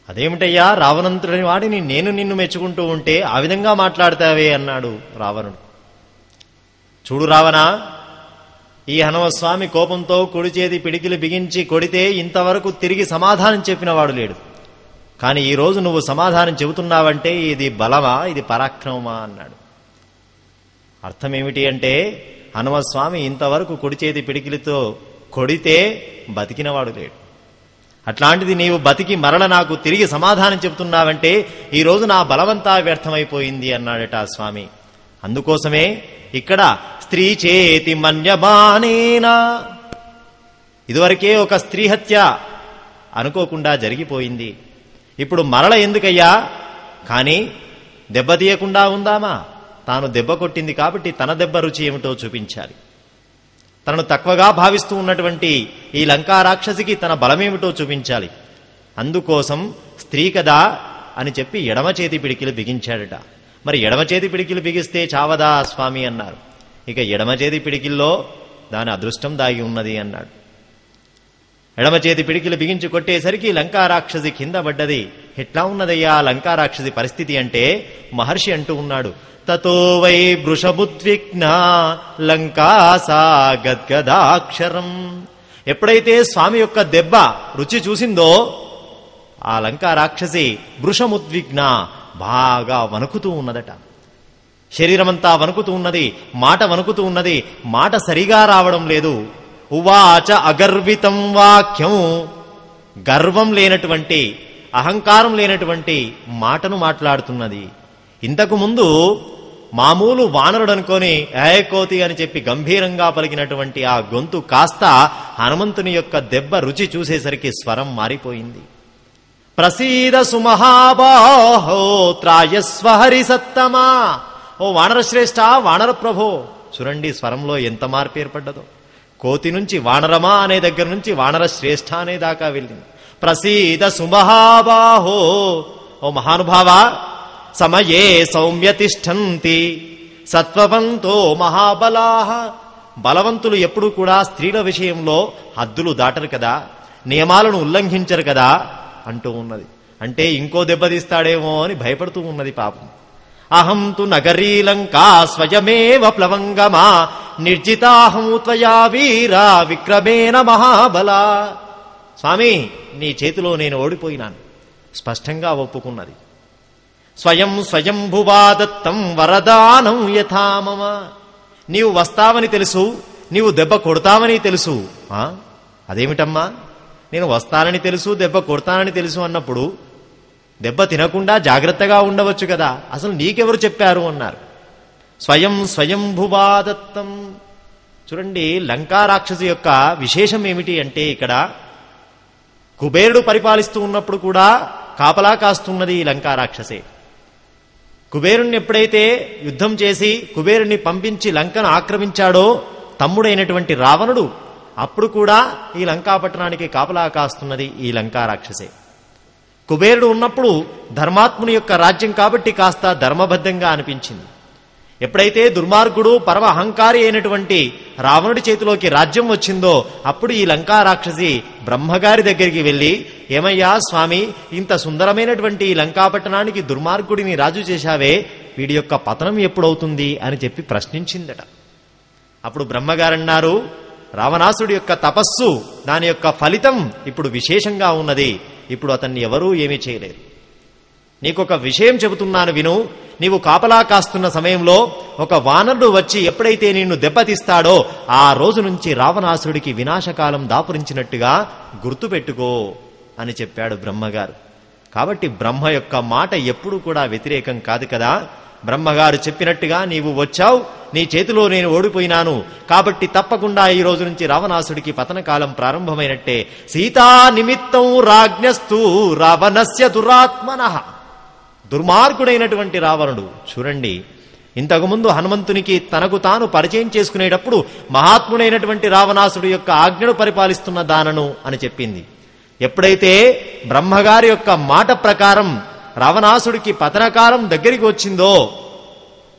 అదేమిటయ్యా, రావణంతుడిని వాడిని నేను నిన్ను మెచ్చుకుంటూ ఉంటే ఆ విధంగా మాట్లాడతావే అన్నాడు రావణుడు. చూడు రావణ, ఈ హనుమస్వామి కోపంతో కుడి చేతి పిడికిలు బిగించి కొడితే ఇంతవరకు తిరిగి సమాధానం చెప్పినవాడు లేడు. కానీ ఈరోజు నువ్వు సమాధానం చెబుతున్నావంటే ఇది బలమా, ఇది పరాక్రమమా అన్నాడు. అర్థమేమిటి అంటే, హనుమస్వామి ఇంతవరకు కుడి చేతి పిడికిలితో కొడితే బతికినవాడు లేడు. అట్లాంటిది నీవు బతికి మరల నాకు తిరిగి సమాధానం చెబుతున్నావంటే ఈరోజు నా బలవంతా వ్యర్థమైపోయింది అన్నాడట ఆ స్వామి. అందుకోసమే ఇక్కడ స్త్రీ చేతి మన్యమానేనా, ఇదివరకే ఒక స్త్రీ హత్య అనుకోకుండా జరిగిపోయింది. ఇప్పుడు మరల ఎందుకయ్యా? కానీ దెబ్బతీయకుండా ఉందామా? తాను దెబ్బ కొట్టింది కాబట్టి తన దెబ్బ రుచి ఏమిటో చూపించాలి. తనను తక్కువగా భావిస్తూ ఉన్నటువంటి ఈ లంకా రాక్షసికి తన బలమేమిటో చూపించాలి. అందుకోసం స్త్రీ కదా అని చెప్పి ఎడమ చేతి పిడికిలు బిగించాడట. మరి ఎడమ చేతి పిడికిలు బిగిస్తే చావదా స్వామి అన్నారు. ఇక ఎడమ చేతి పిడికిల్లో దాని అదృష్టం దాగి ఉన్నది అన్నాడు. ఎడమ చేతి పిడికిలు బిగించి కొట్టేసరికి లంకా రాక్షసి కింద పడ్డది. ఎట్లా ఉన్నదయ్యా లంకా రాక్షసి పరిస్థితి అంటే, మహర్షి అంటూ ఉన్నాడు, తతో వై వృషభుద్విగ్న లంకాసా గద్గదాక్షరం. ఎప్పుడైతే స్వామి యొక్క దెబ్బ రుచి చూసిందో ఆ లంకా రాక్షసి వృషముద్విగ్న, బాగా వణుకుతూ ఉన్నదట. శరీరమంతా వణుకుతూ ఉన్నది, మాట వణుకుతూ ఉన్నది, మాట సరిగా రావడం లేదు. ఉవాచ అగర్వితం వాక్యం, గర్వం లేనటువంటి అహంకారం లేనటువంటి మాటను మాట్లాడుతున్నది. ఇంతకు ముందు మామూలు వానరుడు అనుకొని ఏకోతి అని చెప్పి గంభీరంగా పలికినటువంటి ఆ గొంతు కాస్త హనుమంతుని యొక్క దెబ్బ రుచి చూసేసరికి స్వరం మారిపోయింది. ప్రసీద సుమహాబాహో త్రాయస్వ హరిసత్తమా. ఓ వానర శ్రేష్ఠ, వానర ప్రభో. చూడండి స్వరంలో ఎంత మార్పు ఏర్పడ్డదో. కోతి నుంచి వానరమా అనే దగ్గర నుంచి వానర శ్రేష్ఠ అనే దాకా వెళ్ళింది. ప్రసీద సుమహాబాహో, ఓ మహానుభావ, సమయే సౌమ్య తిష్టంతి సత్వవంతో మహాబలాహ. బలవంతులు ఎప్పుడూ కూడా స్త్రీల విషయంలో హద్దులు దాటరు కదా, నియమాలను ఉల్లంఘించరు కదా అంటూ ఉన్నది. అంటే ఇంకో దెబ్బతీస్తాడేమో అని భయపడుతూ ఉన్నది పాపం. అహం తు నగరీలంకా స్వయమేవ ప్లవంగమా నిర్జితాహం త్వయా వీరా విక్రమేణ మహాబలా. స్వామి, నీ చేతిలో నేను ఓడిపోయినాను, స్పష్టంగా ఒప్పుకున్నది. స్వయం స్వయంభువా దత్తం వరదానం యథామమ. నీవు వస్తావని తెలుసు, నీవు దెబ్బ కొడతావని తెలుసు. అదేమిటమ్మా, నేను వస్తానని తెలుసు, దెబ్బ కొడతానని తెలుసు అన్నప్పుడు దెబ్బ తినకుండా జాగ్రత్తగా ఉండవచ్చు కదా, అసలు నీకెవరు చెప్పారు అన్నారు. స్వయం స్వయంభువా దత్తం. చూడండి లంకా రాక్షసి యొక్క విశేషం ఏమిటి అంటే, ఇక్కడ కుబేరుడు పరిపాలిస్తూ ఉన్నప్పుడు కూడా కాపలా కాస్తున్నది ఈ లంకా రాక్షసే. కుబేరుణ్ణి ఎప్పుడైతే యుద్ధం చేసి కుబేరుణ్ణి పంపించి లంకను ఆక్రమించాడో తమ్ముడైనటువంటి రావణుడు, అప్పుడు కూడా ఈ లంకాపట్టణానికి కాపలా కాస్తున్నది ఈ లంకా రాక్షసే. కుబేరుడు ఉన్నప్పుడు ధర్మాత్ముని యొక్క రాజ్యం కాబట్టి కాస్త ధర్మబద్ధంగా అనిపించింది. ఎప్పుడైతే దుర్మార్గుడు పరమ అహంకారి అయినటువంటి రావణుడి చేతిలోకి రాజ్యం వచ్చిందో అప్పుడు ఈ లంకా రాక్షసి బ్రహ్మగారి దగ్గరికి వెళ్ళి, ఏమయ్యా స్వామి, ఇంత సుందరమైనటువంటి ఈ లంకాపట్టణానికి దుర్మార్గుడిని రాజు చేశావే, వీడి యొక్క పతనం ఎప్పుడవుతుంది అని చెప్పి ప్రశ్నించిందట. అప్పుడు బ్రహ్మగారన్నారు, రావణాసుడి యొక్క తపస్సు, దాని యొక్క ఫలితం ఇప్పుడు విశేషంగా ఉన్నది. ఇప్పుడు అతన్ని ఎవరూ ఏమీ చేయలేరు. నీకొక విషయం చెబుతున్నాను విను. నీవు కాపలా కాస్తున్న సమయంలో ఒక వానరుడు వచ్చి ఎప్పుడైతే నిన్ను దెబ్బతీస్తాడో ఆ రోజు నుంచి రావణాసుడికి వినాశకాలం దాపురించినట్టుగా గుర్తుపెట్టుకో అని చెప్పాడు బ్రహ్మగారు. కాబట్టి బ్రహ్మ యొక్క మాట ఎప్పుడూ కూడా వ్యతిరేకం కాదు కదా. బ్రహ్మగారు చెప్పినట్టుగా నీవు వచ్చావు, నీ చేతిలో నేను ఓడిపోయినాను, కాబట్టి తప్పకుండా ఈ రోజు నుంచి రావణాసుడికి పతనకాలం ప్రారంభమైనట్టే. సీతా నిమిత్తం రాజ్ఞస్తు రావణస్య దురాత్మనః. దుర్మార్గుడైనటువంటి రావణుడు చూడండి, ఇంతకుముందు హనుమంతునికి తనకు తాను పరిచయం చేసుకునేటప్పుడు మహాత్ముడైనటువంటి రావణాసుడు యొక్క ఆజ్ఞను పరిపాలిస్తున్న దానను అని చెప్పింది. ఎప్పుడైతే బ్రహ్మగారి యొక్క మాట ప్రకారం రావణాసుడికి పతనకాలం దగ్గరికి వచ్చిందో,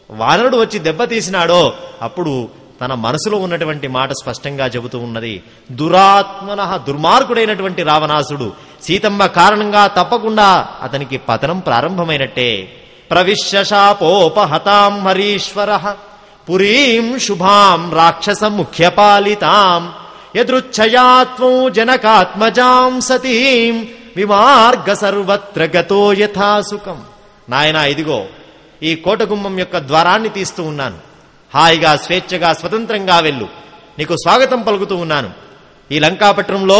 వానరుడు వచ్చి దెబ్బతీసినాడో, అప్పుడు తన మనసులో ఉన్నటువంటి మాట స్పష్టంగా చెబుతూ ఉన్నది. దురాత్మనః, దుర్మార్గుడైనటువంటి రావణాసుడు సీతమ్మ కారణంగా తప్పకుండా అతనికి పతనం ప్రారంభమైనట్టే. ప్రవిశ్య శాపోపహతాం హరీశ్వరః పురీం శుభాం రాక్షస ముఖ్యపాలితాం యదృచ్ఛయా త్వం జనకాత్మజాం సతీం విమార్గ సర్వత్ర గతో యథాసుఖం. నాయనా, ఇదిగో ఈ కోటగుమ్మం యొక్క ద్వారాన్ని తీస్తూ ఉన్నాను. హాయిగా స్వేచ్ఛగా స్వతంత్రంగా వెళ్ళు, నీకు స్వాగతం పలుకుతూ ఉన్నాను. ఈ లంకాపట్నంలో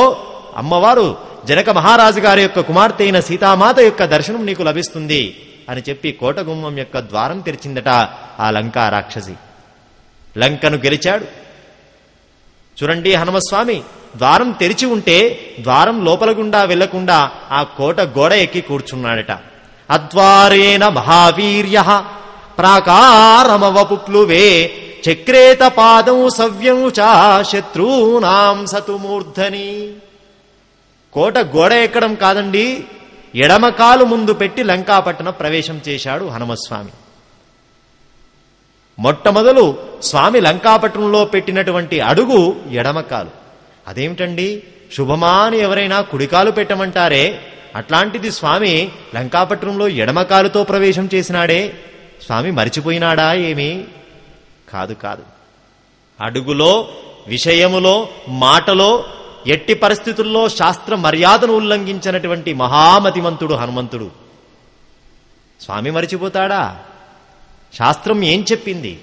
అమ్మవారు జనక మహారాజు గారి యొక్క కుమార్తె అయిన సీతామాత యొక్క దర్శనం నీకు లభిస్తుంది అని చెప్పి కోటగుమ్మం యొక్క ద్వారం తెరిచిందట ఆ లంకా రాక్షసి. లంకను గెలిచాడు. చూడండి, హనుమస్వామి ద్వారం తెరిచి ఉంటే ద్వారం లోపల గుండా వెళ్లకుండా ఆ కోట గోడ ఎక్కి కూర్చున్నాడట. అద్వారేణ మహావీర్య ప్రాకారమవపుప్లువే చక్రేత పాదం సవ్యం చ శత్రూనాం సతుమూర్ధని. కోట గోడ ఎక్కడం కాదండి, ఎడమకాలు ముందు పెట్టి లంకాపట్టణ ప్రవేశం చేశాడు హనుమస్వామి. మొట్టమొదలు స్వామి లంకాపట్టణంలో పెట్టినటువంటి అడుగు ఎడమకాలు. అదేమిటండి, శుభమా అని ఎవరైనా కుడికాలు పెట్టమంటారే, అట్లాంటిది స్వామి లంకాపట్నంలో ఎడమకాలుతో ప్రవేశం చేసినాడే. స్వామి మరిచిపోయినాడా ఏమి? కాదు కాదు. అడుగులో, విషయములో, మాటలో ఎట్టి పరిస్థితుల్లో శాస్త్ర మర్యాదను ఉల్లంఘించినటువంటి మహామతిమంతుడు హనుమంతుడు. స్వామి మరిచిపోతాడా? శాస్త్రం ఏం చెప్పింది?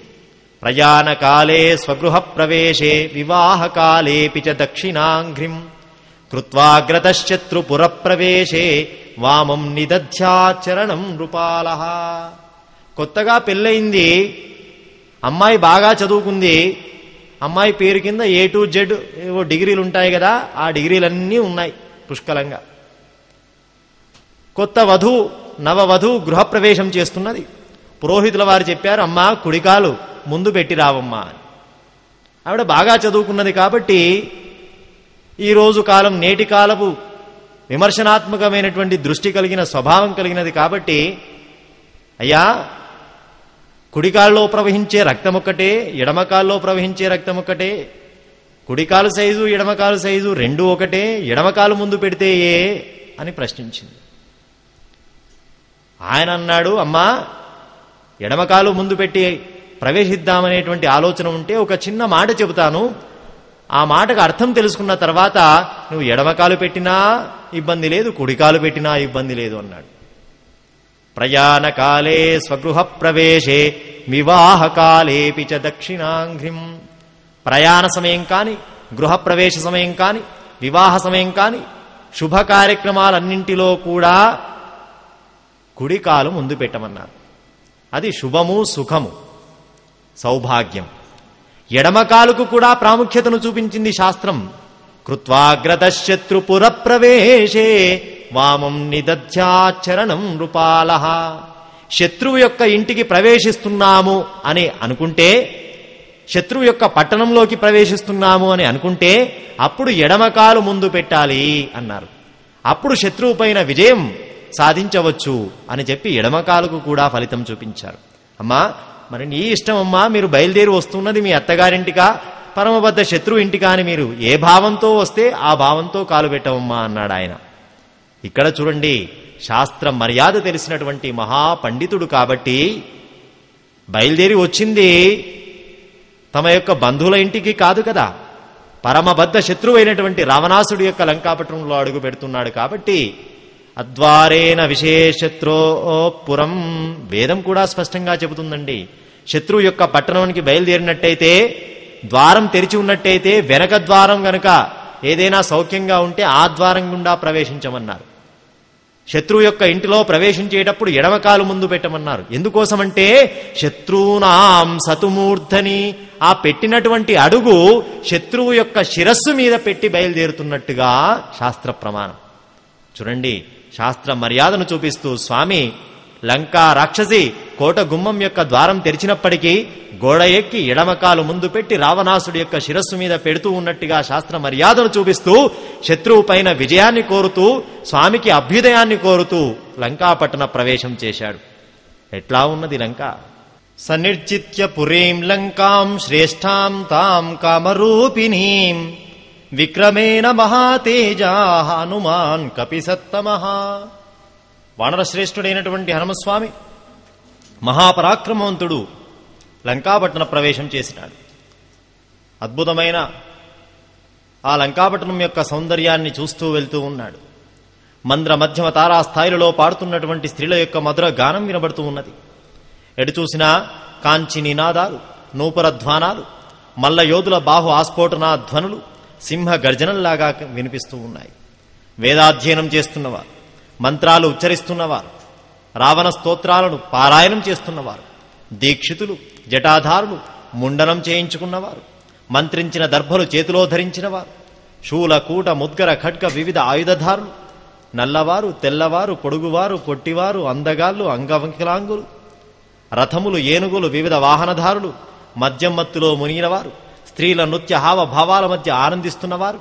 ప్రయాణకాలే స్వగృహ ప్రవేశే వివాహకాలేపి చ దక్షిణాంఘ్రిం కృత్వాగ్రతశత్రుపుర ప్రవేశే వామం నిదధ్యాచరణం నృపాలః. కొత్తగా పెళ్ళయింది, అమ్మాయి బాగా చదువుకుంది, అమ్మాయి పేరు కింద A to Z ఏవో డిగ్రీలు ఉంటాయి కదా, ఆ డిగ్రీలన్నీ ఉన్నాయి పుష్కలంగా. కొత్త వధువు, నవవధువు గృహప్రవేశం చేస్తున్నది. పురోహితుల వారు చెప్పారు, అమ్మా కుడికాలు ముందు పెట్టి రావమ్మా అని. ఆవిడ బాగా చదువుకున్నది కాబట్టి, ఈరోజు కాలం నేటి కాలపు విమర్శనాత్మకమైనటువంటి దృష్టి కలిగిన స్వభావం కలిగినది కాబట్టి, అయ్యా కుడికాల్లో ప్రవహించే రక్తం ఒక్కటే, ఎడమకాల్లో ప్రవహించే రక్తం ఒక్కటే, కుడికాలు సైజు ఎడమకాలు సైజు రెండూ ఒకటే, ఎడమకాలు ముందు పెడితే ఏ అని ప్రశ్నించింది. ఆయన అన్నాడు, అమ్మా ఎడమకాలు ముందు పెట్టి ప్రవేశిద్దామనేటువంటి ఆలోచన ఉంటే ఒక చిన్న మాట చెబుతాను, ఆ మాటకు అర్థం తెలుసుకున్న తర్వాత నువ్వు ఎడమకాలు పెట్టినా ఇబ్బంది లేదు, కుడికాలు పెట్టినా ఇబ్బంది లేదు అన్నాడు. ప్రయాణకాలే స్వగృహ ప్రవేశే వివాహకాలేపి చ దక్షిణాంఘ్రిం. ప్రయాణ సమయం కాని, గృహప్రవేశ సమయం కాని, వివాహ సమయం కాని, శుభ కార్యక్రమాలన్నింటిలో కూడా కుడికాలు ముందు పెట్టమన్నారు. అది శుభము, సుఖము, సౌభాగ్యం. ఎడమకాలుకు కూడా ప్రాముఖ్యతను చూపించింది శాస్త్రం. కృత్వాగ్రతశత్రుపుర ప్రవేశే వామం నిదధ్యాచరణం నృపాలః. శత్రువు యొక్క ఇంటికి ప్రవేశిస్తున్నాము అని అనుకుంటే, శత్రువు యొక్క పట్టణంలోకి ప్రవేశిస్తున్నాము అని అనుకుంటే అప్పుడు ఎడమకాలు ముందు పెట్టాలి అన్నారు. అప్పుడు శత్రువు పైన విజయం సాధించవచ్చు అని చెప్పి ఎడమకాలకు కూడా ఫలితం చూపించారు. అమ్మా మరి నీ ఇష్టం అమ్మా, మీరు బయలుదేరి వస్తున్నది మీ అత్తగారింటికా పరమబద్ధ శత్రువు ఇంటికా అని మీరు ఏ భావంతో వస్తే ఆ భావంతో కాలు పెట్టవమ్మా అన్నాడు ఆయన. ఇక్కడ చూడండి, శాస్త్ర మర్యాద తెలిసినటువంటి మహాపండితుడు కాబట్టి బయలుదేరి వచ్చింది తమ యొక్క బంధువుల ఇంటికి కాదు కదా, పరమబద్ధ శత్రువు అయినటువంటి రావణాసుడి యొక్క లంకాపట్నంలో అడుగు పెడుతున్నాడు కాబట్టి అద్వారేణ విశేషత్రో పురం. వేదం కూడా స్పష్టంగా చెబుతుందండి, శత్రువు యొక్క పట్టణానికి బయలుదేరినట్టయితే, ద్వారం తెరిచి ఉన్నట్టయితే వెనక ద్వారం గనక ఏదైనా సౌఖ్యంగా ఉంటే ఆ ద్వారం గుండా ప్రవేశించమన్నారు. శత్రువు యొక్క ఇంటిలో ప్రవేశించేటప్పుడు ఎడమకాలు ముందు పెట్టమన్నారు. ఎందుకోసమంటే శత్రూనాం సతుమూర్ధని, ఆ పెట్టినటువంటి అడుగు శత్రువు యొక్క శిరస్సు మీద పెట్టి బయలుదేరుతున్నట్టుగా శాస్త్ర ప్రమాణం. చూడండి, శాస్త్ర మర్యాదను చూపిస్తూ స్వామి లంకా రాక్షసి కోట గుమ్మం యొక్క ద్వారం తెరిచినప్పటికీ గోడ ఎక్కి ఎడమకాలు ముందు పెట్టి రావణాసుడి యొక్క శిరస్సు మీద పెడుతూ ఉన్నట్టుగా శాస్త్ర మర్యాదను చూపిస్తూ శత్రువు పైన విజయాన్ని కోరుతూ స్వామికి అభ్యుదయాన్ని కోరుతూ లంకాపట్టణ ప్రవేశం చేశాడు. ఎట్లా ఉన్నది లంక? సన్నిర్జిత్య పురీం లంకాం శ్రేష్ఠాం తాం కామరూపిణీం విక్రమేణ మహాతేజ హనుమాన్ కపిసత్తమః. వానరశ్రేష్ఠుడైనటువంటి హనుమస్వామి మహాపరాక్రమవంతుడు లంకాపట్టణ ప్రవేశం చేసినాడు. అద్భుతమైన ఆ లంకాపట్టణం యొక్క సౌందర్యాన్ని చూస్తూ వెళ్తూ ఉన్నాడు. మంద్ర మధ్యమ తారాస్థాయిలలో పాడుతున్నటువంటి స్త్రీల యొక్క మధుర గానం వినబడుతూ ఉన్నది. ఎటు చూసినా కాంచి నినాదాలు, నూపరధ్వానాలు, మల్ల యోధుల బాహు ఆస్ఫోటన ధ్వనులు సింహ గర్జనల్లాగా వినిపిస్తూ ఉన్నాయి. వేదాధ్యయనం చేస్తున్నవారు, మంత్రాలు ఉచ్చరిస్తున్నవారు, రావణ స్తోత్రాలను పారాయణం చేస్తున్నవారు, దీక్షితులు, జటాధారులు, ముండనం చేయించుకున్నవారు, మంత్రించిన దర్భలు చేతిలో ధరించినవారు, శూల కూట ముద్గర ఖడ్గ వివిధ ఆయుధధారులు, నల్లవారు, తెల్లవారు, పొడుగువారు, పొట్టివారు, అందగాళ్ళు, అంగవికలాంగులు, రథములు, ఏనుగులు, వివిధ వాహనధారులు, మద్యం మత్తులో మునిగినవారు, స్త్రీల నృత్య హావభావాల మధ్య ఆనందిస్తున్నవారు,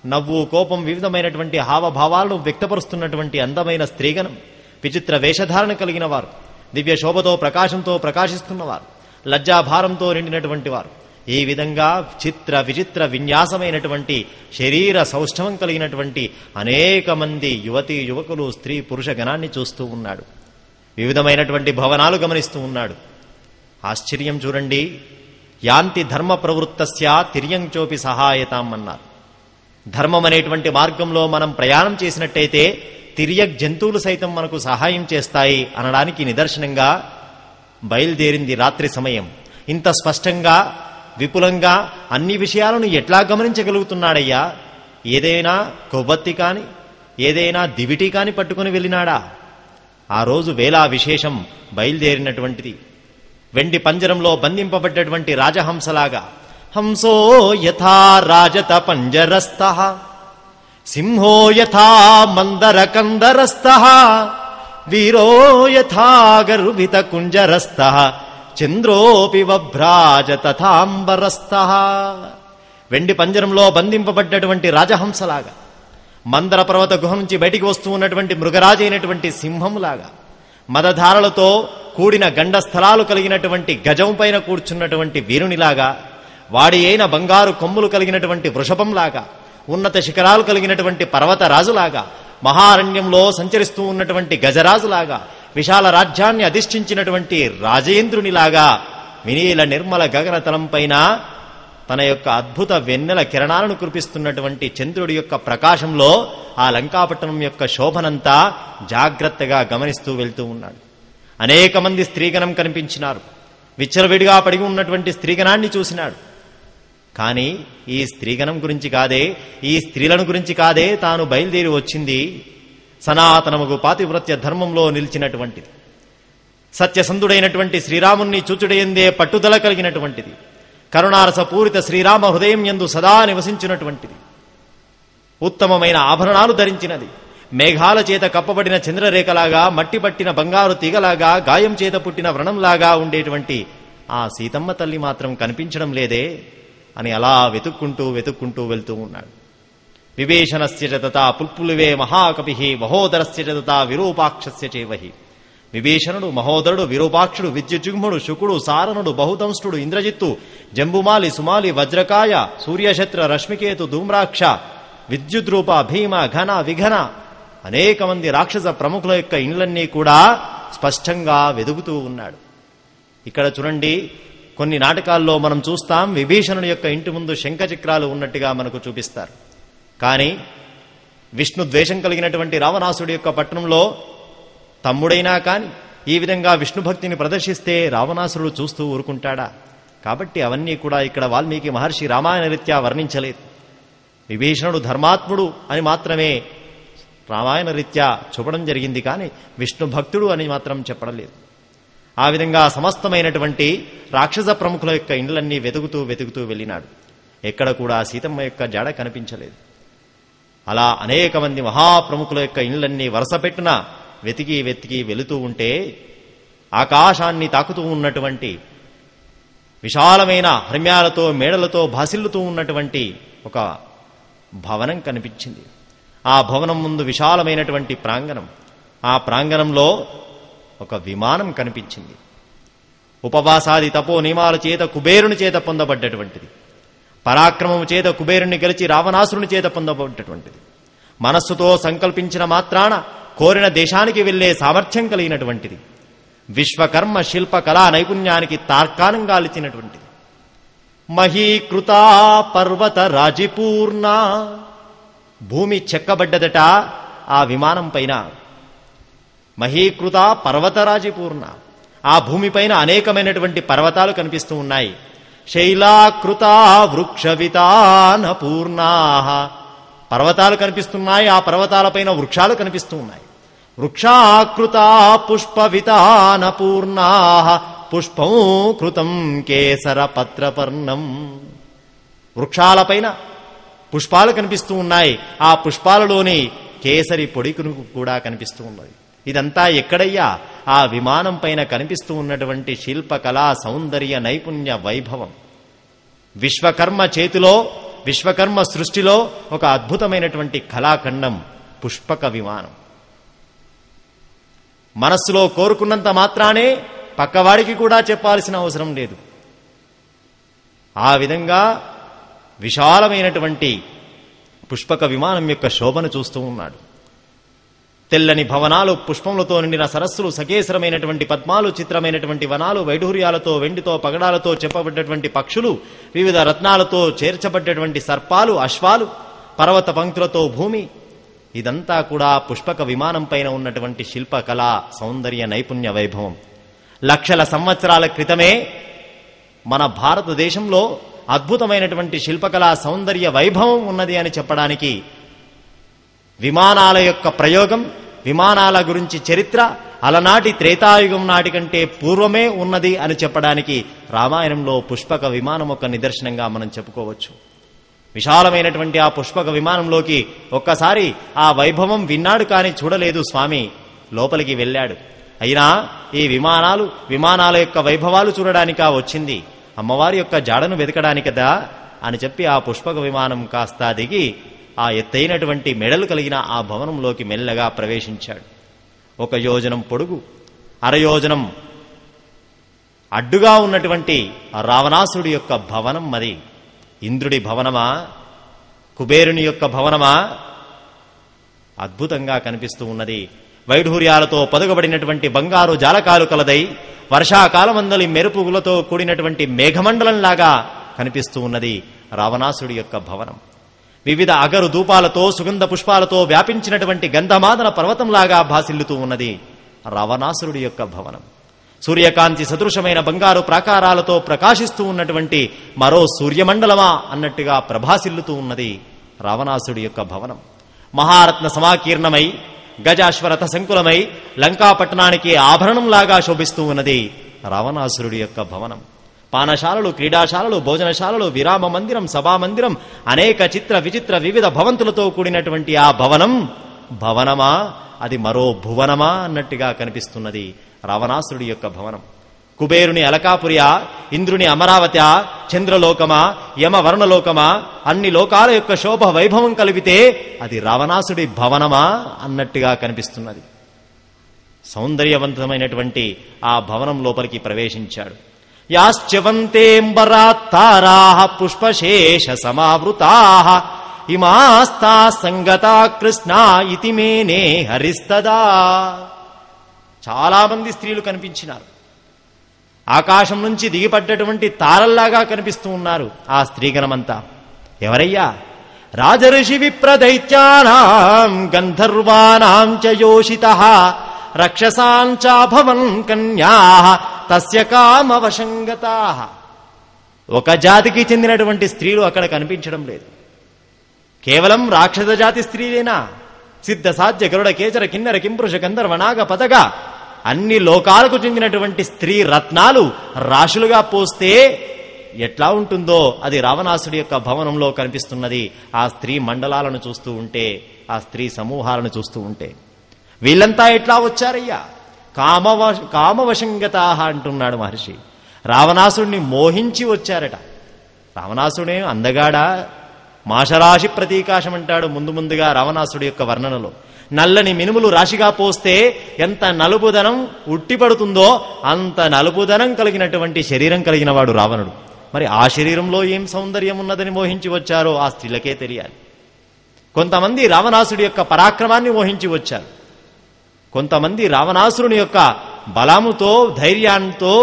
నవ్వు, కోపం, వివిధమైనటువంటి హావభావాలను వ్యక్తపరుస్తున్నటువంటి అందమైన స్త్రీగణం, విచిత్ర వేషధారణ కలిగిన వారు, దివ్య శోభతో ప్రకాశంతో ప్రకాశిస్తున్నవారు, లజ్జాభారంతో నిండినటువంటి వారు, ఈ విధంగా చిత్ర విచిత్ర విన్యాసమైనటువంటి శరీర సౌష్ఠవం కలిగినటువంటి అనేక మంది యువతీ యువకులు, స్త్రీ పురుష గణాన్ని చూస్తూ ఉన్నాడు. వివిధమైనటువంటి భవనాలు గమనిస్తూ ఉన్నాడు. ఆశ్చర్యం చూడండి. యాంతి ధర్మ ప్రవృత్తస్య తిర్యంచోపి సహాయతాం అన్నారు. ధర్మం అనేటువంటి మార్గంలో మనం ప్రయాణం చేసినట్టయితే తిర్యక్ జంతువులు సైతం మనకు సహాయం చేస్తాయి అనడానికి నిదర్శనంగా బయలుదేరింది రాత్రి సమయం. ఇంత స్పష్టంగా విపులంగా అన్ని విషయాలను ఎట్లా గమనించగలుగుతున్నాడయ్యా? ఏదైనా కొవ్వొత్తి కాని, ఏదైనా దివిటి కాని పట్టుకుని వెళ్ళినాడా? ఆ రోజు వేళా విశేషం బయలుదేరినటువంటిది. వెండి పంజరంలో బంధింపబడ్డటువంటి రాజహంసలాగా, హంసో యథా రాజత పంజరస్థః సింహో యథా మందర కందరస్థః వీరో యథా గర్విత కుంజరస్థః చంద్రోపి వభ్రాజ తథాంబరస్థః. వెండి పంజరంలో బంధింపబడ్డటువంటి రాజహంసలాగా, మందర పర్వత గుహ నుంచి బయటికి వస్తూ ఉన్నటువంటి మృగరాజైనటువంటి సింహంలాగా, మదధారలతో కూడిన గండస్థలాలు కలిగినటువంటి గజం పైన కూర్చున్నటువంటి వీరునిలాగా, వాడి అయిన బంగారు కొమ్ములు కలిగినటువంటి వృషభంలాగా, ఉన్నత శిఖరాలు కలిగినటువంటి పర్వతరాజులాగా, మహారణ్యంలో సంచరిస్తూ ఉన్నటువంటి గజరాజులాగా, విశాల రాజ్యాన్ని అధిష్ఠించినటువంటి రాజేంద్రునిలాగా వినీల నిర్మల గగనతలం పైన తన యొక్క అద్భుత వెన్నెల కిరణాలను కురిపిస్తున్నటువంటి చంద్రుడి యొక్క ప్రకాశంలో ఆ లంకాపట్టణం యొక్క శోభనంతా జాగ్రత్తగా గమనిస్తూ వెళ్తూ ఉన్నాడు. అనేక మంది స్త్రీగణం కనిపించినారు. విచ్చలవిడిగా పడిగి ఉన్నటువంటి స్త్రీగణాన్ని చూసినాడు. కానీ ఈ స్త్రీగణం గురించి కాదే, ఈ స్త్రీలను గురించి కాదే తాను బయలుదేరి వచ్చింది. సనాతనముగు పాతివ్రత్య ధర్మంలో నిలిచినటువంటిది, సత్యసంధుడైనటువంటి శ్రీరాముణ్ణి చూచుడయందే పట్టుదల కలిగినటువంటిది, కరుణారసపూరిత శ్రీరామ హృదయం యందు సదా నివసించినటువంటిది, ఉత్తమమైన ఆభరణాలు ధరించినది, మేఘాల చేత కప్పబడిన చంద్రరేఖలాగా, మట్టి పట్టిన బంగారు తీగలాగా, గాయం చేత పుట్టిన వ్రణంలాగా ఉండేటువంటి ఆ సీతమ్మ తల్లి మాత్రం కనిపించడం లేదే అని అలా వెతుక్కుంటూ వెళ్తూ ఉన్నాడు. విభీషణస్య చ తథా పుల్పులివే మహాకపి మహోదరస్య చ తథా విరూపాక్షస్య చేవహి. విభీషణుడు, మహోదరుడు, విరూపాక్షుడు, విద్యుజ్జుగ్ముడు, శుకుడు, సారణుడు, బహుదంష్టుడు, ఇంద్రజిత్తు, జంబుమాలి, సుమాలి, వజ్రకాయ, సూర్యశత్ర, రశ్మికేతు, ధూమ్రాక్ష, విద్యుద్రూప, భీమ, ఘన, విఘన అనేక మంది రాక్షస ప్రముఖుల యొక్క ఇండ్లన్నీ కూడా స్పష్టంగా వెదుగుతూ ఉన్నాడు. ఇక్కడ చూడండి, కొన్ని నాటకాల్లో మనం చూస్తాం విభీషణుడి యొక్క ఇంటి ముందు శంఖచక్రాలు ఉన్నట్టుగా మనకు చూపిస్తారు. కానీ విష్ణు ద్వేషం కలిగినటువంటి రావణాసుడి యొక్క పట్టణంలో తమ్ముడైనా కాని ఈ విధంగా విష్ణు భక్తిని ప్రదర్శిస్తే రావణాసురుడు చూస్తూ ఊరుకుంటాడా? కాబట్టి అవన్నీ కూడా ఇక్కడ వాల్మీకి మహర్షి రామాయణ రీత్యా వర్ణించలేదు. విభీషణుడు ధర్మాత్ముడు అని మాత్రమే రామాయణ రీత్యా చూపడం జరిగింది, కానీ విష్ణు భక్తుడు అని మాత్రం చెప్పడం. ఆ విధంగా సమస్తమైనటువంటి రాక్షస ప్రముఖుల యొక్క ఇండ్లన్నీ వెతుకుతూ వెళ్ళినాడు. ఎక్కడ కూడా సీతమ్మ యొక్క జాడ కనిపించలేదు. అలా అనేక మంది మహాప్రముఖుల యొక్క ఇండ్లన్నీ వరుసపెట్టున వెతికి వెళుతూ ఉంటే ఆకాశాన్ని తాకుతూ ఉన్నటువంటి విశాలమైన హర్మ్యాలతో మేడలతో భాసిల్లుతూ ఉన్నటువంటి ఒక భవనం కనిపించింది. ఆ భవనం ముందు విశాలమైనటువంటి ప్రాంగణం, ఆ ప్రాంగణంలో ఒక విమానం కనిపించింది. ఉపవాసాది తపో నియమాల చేత కుబేరుని చేత పొందబడ్డటువంటిది. పరాక్రమము చేత కుబేరుణ్ణి గెలిచి రావణాసురుని చేత పొందబడినటువంటిది. మనస్సుతో సంకల్పించిన మాత్రాన కోరిన దేశానికి వెళ్లే సామర్థ్యం కలిగినటువంటిది. విశ్వకర్మ శిల్ప కళా నైపుణ్యానికి తార్కాణంగా ఇచ్చినటువంటిది. మహీకృతా పర్వత రాజిపూర్ణ, భూమి చెక్కబడ్డదట ఆ విమానం పైన. మహీకృత పర్వతరాజిపూర్ణ, ఆ భూమిపైన అనేకమైనటువంటి పర్వతాలు కనిపిస్తూ ఉన్నాయి. శైలాకృత వృక్షవితాన పూర్ణా, పర్వతాలు కనిపిస్తున్నాయి, ఆ పర్వతాలపైన వృక్షాలు కనిపిస్తూ ఉన్నాయి. వృక్షాకృత పుష్పవితాన పూర్ణా, పుష్పం కృతం కేసర పత్రపర్ణం, వృక్షాలపైన పుష్పాలు కనిపిస్తూ ఉన్నాయి, ఆ పుష్పాలలోని కేసరి పొడికును కూడా కనిపిస్తూ ఉన్నది. ఇదంతా ఎక్కడయ్యా? ఆ విమానం పైన కనిపిస్తూ ఉన్నటువంటి శిల్పకళా సౌందర్య నైపుణ్య వైభవం. విశ్వకర్మ చేతిలో, విశ్వకర్మ సృష్టిలో ఒక అద్భుతమైనటువంటి కళాఖండం పుష్పక విమానం. మనస్సులో కోరుకున్నంత మాత్రానే పక్కవాడికి కూడా చెప్పాల్సిన అవసరం లేదు. ఆ విధంగా విశాలమైనటువంటి పుష్పక విమానం యొక్క శోభను చూస్తూ ఉన్నాడు. తెల్లని భవనాలు, పుష్పములతో నిండిన సరస్సులు, సకేసరమైనటువంటి పద్మాలు, చిత్రమైనటువంటి వనాలు, వైఢూర్యాలతో, వెండితో, పగడాలతో చెప్పబడ్డటువంటి పక్షులు, వివిధ రత్నాలతో చేర్చబడ్డటువంటి సర్పాలు, అశ్వాలు, పర్వత పంక్తులతో భూమి, ఇదంతా కూడా పుష్పక విమానం పైన ఉన్నటువంటి శిల్పకళా సౌందర్య నైపుణ్య వైభవం. లక్షల సంవత్సరాల క్రితమే మన భారతదేశంలో అద్భుతమైనటువంటి శిల్పకళా సౌందర్య వైభవం ఉన్నది అని చెప్పడానికి, విమానాల యొక్క ప్రయోగం, విమానాల గురించి చరిత్ర అలనాటి త్రేతాయుగం నాటి కంటే పూర్వమే ఉన్నది అని చెప్పడానికి రామాయణంలో పుష్పక విమానం ఒక నిదర్శనంగా మనం చెప్పుకోవచ్చు. విశాలమైనటువంటి ఆ పుష్పక విమానంలోకి ఒక్కసారి ఆ వైభవం విన్నాడు, కానీ చూడలేదు స్వామి. లోపలికి వెళ్ళాడు. అయినా ఈ విమానాల యొక్క వైభవాలు చూడడానికా వచ్చింది, అమ్మవారి యొక్క జాడను వెతకడానికదా అని చెప్పి ఆ పుష్పక విమానం కాస్త దిగి ఆ ఎత్తైనటువంటి మెడలు కలిగిన ఆ భవనంలోకి మెల్లగా ప్రవేశించాడు. 1 యోజనం పొడుగు, 1/2 యోజనం అడ్డుగా ఉన్నటువంటి రావణాసుడి యొక్క భవనం అది. ఇంద్రుడి భవనమా, కుబేరుని యొక్క భవనమా? అద్భుతంగా కనిపిస్తూ ఉన్నది. వైఢూర్యాలతో పొదగబడినటువంటి బంగారు జాలకాలు కలదై వర్షాకాలమందలి మెరుపులతో కూడినటువంటి మేఘమండలంలాగా కనిపిస్తూ ఉన్నది రావణాసుడి యొక్క భవనం. వివిధ అగరు ధూపాలతో, సుగంధ పుష్పాలతో వ్యాపించినటువంటి గంధమాదన పర్వతంలాగా భాసిల్లుతూ ఉన్నది రావణాసురుడి యొక్క భవనం. సూర్యకాంతి సదృశమైన బంగారు ప్రాకారాలతో ప్రకాశిస్తూ ఉన్నటువంటి మరో సూర్యమండలమా అన్నట్టుగా ప్రభాసిల్లుతూ ఉన్నది రావణాసుడి యొక్క భవనం. మహారత్న సమాకీర్ణమై గజాశ్వరథ సంకులమై లంకాపట్టణానికి ఆభరణంలాగా శోభిస్తూ ఉన్నది రావణాసురుడి యొక్క భవనం. పానశాలలు, క్రీడాశాలలు, భోజనశాలలు, విరామ మందిరం, సభామందిరం, అనేక చిత్ర విచిత్ర వివిధ భవంతులతో కూడినటువంటి ఆ భవనం భవనమా, అది మరో భువనమా అన్నట్టుగా కనిపిస్తున్నది రావణాసురుడి యొక్క భవనం. కుబేరుని అలకాపురియా, ఇంద్రుని అమరావతి, చంద్రలోకమా, యమవర్ణలోకమా, అన్ని లోకాల యొక్క శోభ వైభవం కలిపితే అది రావణాసుడి భవనమా అన్నట్టుగా కనిపిస్తున్నది. సౌందర్యవంతమైనటువంటి ఆ భవనం లోపలికి ప్రవేశించాడు. యాశ్చవంతేంబరాత్తారా పుష్పశేష సమావృతా ఇమాస్తా సంగతా కృష్ణ ఇతి మేనే హరిస్తదా. చాలా మంది స్త్రీలు కనిపించినారు. ఆకాశం నుంచి దిగిపడ్డటువంటి తారల్లాగా కనిపిస్తూ ఉన్నారు ఆ స్త్రీగణమంతా. ఎవరయ్యా? రాజర్షి విప్రదైత్యానాం గంధర్వానాం చ యోషితః రక్షసాంచాభవన్ కన్యాః తస్య కామవశంగతాః. ఒక జాతికి చెందినటువంటి స్త్రీలు అక్కడ కనిపించడం లేదు. కేవలం రాక్షస జాతి స్త్రీలేనా? సిద్ధ సాధ్య గరుడ కేచర కిన్నర కింపురుష గంధర్వ నాగ పదగ అన్ని లోకాలకు చెందినటువంటి స్త్రీ రత్నాలు రాశులుగా పోస్తే ఎట్లా ఉంటుందో అది రావణాసుడి యొక్క భవనంలో కనిపిస్తున్నది. ఆ స్త్రీ మండలాలను చూస్తూ ఉంటే, ఆ స్త్రీ సమూహాలను చూస్తూ ఉంటే వీళ్ళంతా ఎట్లా వచ్చారయ్యా? కామవశంగతాః అంటున్నాడు మహర్షి. రావణాసుడిని మోహించి వచ్చారట. రావణాసుడే అందగాడా? మాషరాశి ప్రతీకాశం అంటాడు ముందుగా రావణాసుడి యొక్క వర్ణనలో. నల్లని మినుములు రాశిగా పోస్తే ఎంత నలుపుదనం ఉట్టిపడుతుందో అంత నలుపుదనం కలిగినటువంటి శరీరం కలిగిన వాడు రావణుడు. మరి ఆ శరీరంలో ఏం సౌందర్యం ఉన్నదని మోహించి వచ్చారో ఆ స్త్రీలకే తెలియాలి. కొంతమంది రావణాసుడి యొక్క పరాక్రమాన్ని మోహించి వచ్చారు, కొంతమంది రావణాసురుని యొక్క బలముతో ధైర్యంతో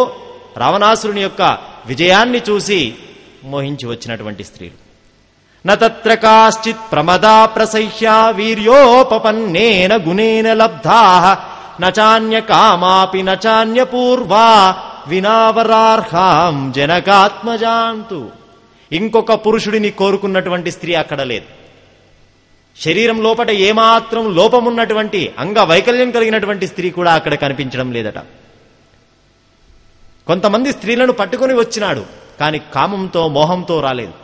రావణాసురుని యొక్క విజయాన్ని చూసి మోహించి వచ్చినటువంటి స్త్రీలు. నత్ర కాశ్చిత్ ప్రమదా ప్రసహ్య వీర్యోపపన్నేన గుణేన లబ్ధా నచాన్య కామాపి నచాన్య పూర్వా వినావరార్హాం జనకాత్మజాంతు. ఇంకొక పురుషుడిని కోరుకున్నటువంటి స్త్రీ అక్కడ లేదు. శరీరం లోపట ఏమాత్రం లోపమున్నటువంటి అంగవైకల్యం కలిగినటువంటి స్త్రీ కూడా అక్కడ కనిపించడం లేదట. కొంతమంది స్త్రీలను పట్టుకొని వచ్చినాడు, కానీ కామంతో మోహంతో రాలేదు.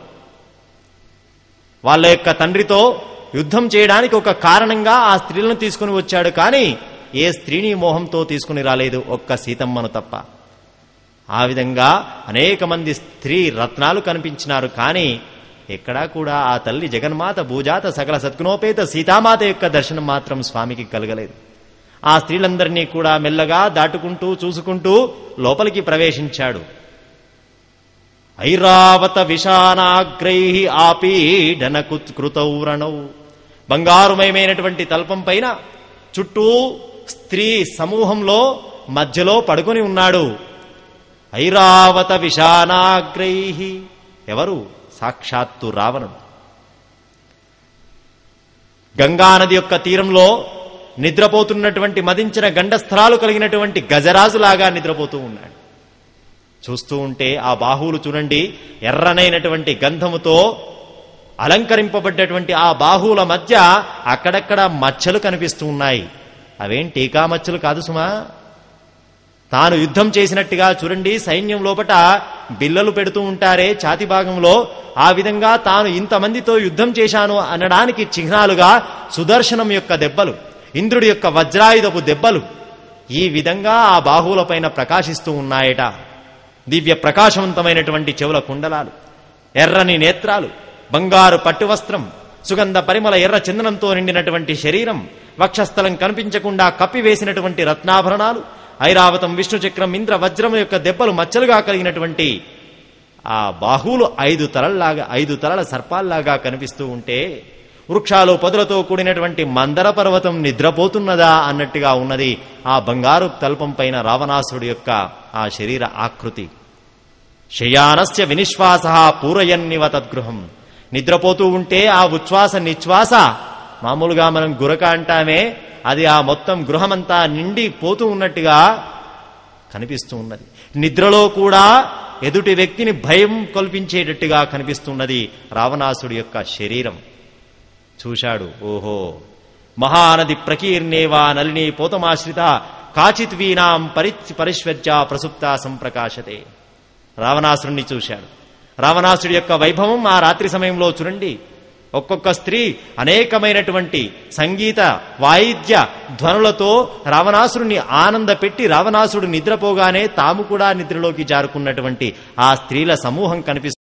వాళ్ళ యొక్క తండ్రితో యుద్ధం చేయడానికి ఒక కారణంగా ఆ స్త్రీలను తీసుకుని వచ్చాడు, కానీ ఏ స్త్రీని మోహంతో తీసుకుని రాలేదు, ఒక్క సీతమ్మను తప్ప. ఆ విధంగా అనేక మంది స్త్రీ రత్నాలు కనిపించినారు, కానీ ఎక్కడా కూడా ఆ తల్లి జగన్మాత భూజాత సకల సద్గుణోపేత సీతామాత యొక్క దర్శనం మాత్రం స్వామికి కలగలేదు. ఆ స్త్రీలందరినీ కూడా మెల్లగా దాటుకుంటూ చూసుకుంటూ లోపలికి ప్రవేశించాడు. ఐరావత విషానాగ్రై ఆపీడనకృతౌరణౌ. బంగారుమయమైనటువంటి తల్పం పైన చుట్టూ స్త్రీ సమూహంలో మధ్యలో పడుకొని ఉన్నాడు. ఐరావత విషానాగ్రై. ఎవరు? సాక్షాత్తు రావణుడు. గంగానది యొక్క తీరంలో నిద్రపోతున్నటువంటి మదించిన గండస్థలాలు కలిగినటువంటి గజరాజులాగా నిద్రపోతూ ఉన్నాడు. చూస్తూ ఉంటే ఆ బాహువులు చూడండి, ఎర్రనైనటువంటి గంధముతో అలంకరింపబడ్డటువంటి ఆ బాహువుల మధ్య అక్కడక్కడ మచ్చలు కనిపిస్తూ ఉన్నాయి. అవేం టీకా మచ్చలు కాదు సుమా. తాను యుద్ధం చేసినట్టుగా చూడండి, సైన్యం లోపట బిల్లలు పెడుతూ ఉంటారే ఛాతి భాగంలో, ఆ విధంగా తాను ఇంతమందితో యుద్ధం చేశాను అనడానికి చిహ్నాలుగా సుదర్శనం యొక్క దెబ్బలు, ఇంద్రుడి యొక్క వజ్రాయుధపు దెబ్బలు ఈ విధంగా ఆ బాహువులపైన ప్రకాశిస్తూ ఉన్నాయట. దివ్య ప్రకాశవంతమైనటువంటి చెవుల కుండలాలు, ఎర్రని నేత్రాలు, బంగారు పట్టు వస్త్రం, సుగంధ పరిమళ ఎర్ర చందనంతో నిండినటువంటి శరీరం, వక్షస్థలం కనిపించకుండా కప్పివేసినటువంటి రత్నాభరణాలు, ఐరావతం, విష్ణుచక్రం, ఇంద్ర వజ్రం యొక్క దెబ్బలు మచ్చలుగా కలిగినటువంటి ఆ బాహువులు 5 తలల సర్పాల్లాగా కనిపిస్తూ ఉంటే, వృక్షాలు పొదలతో కూడినటువంటి మందర పర్వతం నిద్రపోతున్నదా అన్నట్టుగా ఉన్నది ఆ బంగారు తల్పం పైన రావణాసుడి యొక్క ఆ శరీర ఆకృతి. శయానస్య వినిశ్వాస పూరయన్నివ తద్గృహం. నిద్రపోతూ ఉంటే ఆ ఉచ్ఛ్వాస నిశ్వాస, మామూలుగా మనం గురక అంటామే, అది ఆ మొత్తం గృహమంతా నిండి పోతూ ఉన్నట్టుగా కనిపిస్తూ ఉన్నది. నిద్రలో కూడా ఎదుటి వ్యక్తిని భయం కల్పించేటట్టుగా కనిపిస్తున్నది రావణాసుడి యొక్క శరీరం. చూశాడు, ఓహో, మహానది ప్రకీర్ణేవా నలిని పోతమాశ్రిత కాచిత్ వీనాం పరిష్వజ్య ప్రసుప్త సంప్రకాశతే. రావణాసురుణ్ణి చూశాడు. రావణాసుడి యొక్క వైభవం ఆ రాత్రి సమయంలో చూడండి. ఒక్కొక్క స్త్రీ అనేకమైనటువంటి సంగీత వాయిద్య ధ్వనులతో రావణాసురుణ్ణి ఆనంద పెట్టి, రావణాసుడు నిద్రపోగానే తాము కూడా నిద్రలోకి జారుకున్నటువంటి ఆ స్త్రీల సమూహం కనిపిస్తుంది.